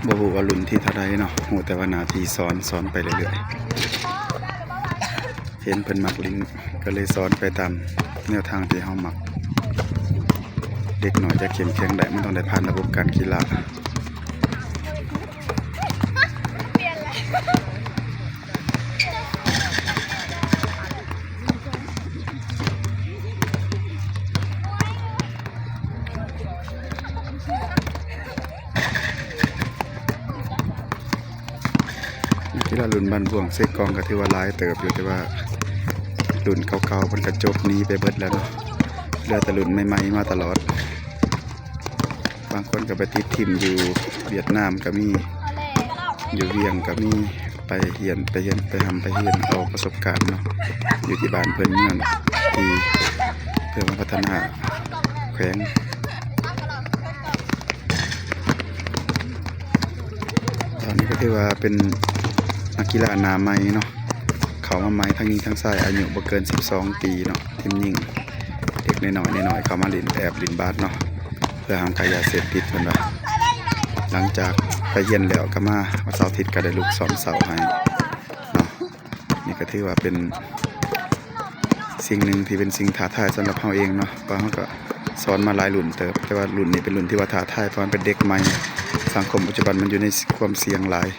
บ่ฮู้ว่ารุ่นที่เท่าใดเนาะฮู้แต่ว่าหน้าที่สอนไปเรื่อยๆเห็นเพิ่นมักลิงก็เลยสอนไปตามแนวทางที่เฮามักเด็กน้อยจะเข้มแข็งได้มันต้องได้ผ่านระบบการกีฬากีฬารุ่นบ้านบ่วงเซกองก็ถือว่าหลายเติบอยู่แต่ว่ารุ่นเก่าๆเพิ่นก็จบหนีไปเบิดแล้วเนาะเหลือแต่รุ่นใหม่ๆมาตลอดบางคนก็ไปติดทีมอยู่เวียดนามก็มีอยู่เวียงก็มีไปเรียนเอาประสบการณ์เนาะอยู่ที่บ้านเพิ่นเมืองที่เพื่อมาพัฒนาแขวงตอนนี้ก็ถือว่าเป็นนักกีฬาหน้าใหม่เนาะเขามาใหม่ทั้งยิงทั้งซ้ายอายุบ่เกิน12ปีเนาะทีมยิงเด็กน้อยๆเขามาเล่นลินบาสเนาะเพื่อห่างไกลยาเสพติดเพิ่นว่าหลังจากไปเรียนแล้วก็มาเสาร์อาทิตย์ก็ได้ลูก2เสาให้เนาะนี่ก็ถือว่าเป็นสิ่งหนึ่งที่เป็นสิ่งท้าทายสำหรับเราเองเนาะเพราะเราก็สอนมาหลายรุ่นเติบแต่ว่ารุ่นนี้เป็นรุ่นที่ว่าท้าทายเพราะมันเป็นเด็กใหม่สังคมปัจจุบันมันอยู่ในความเสี่ยงหลาย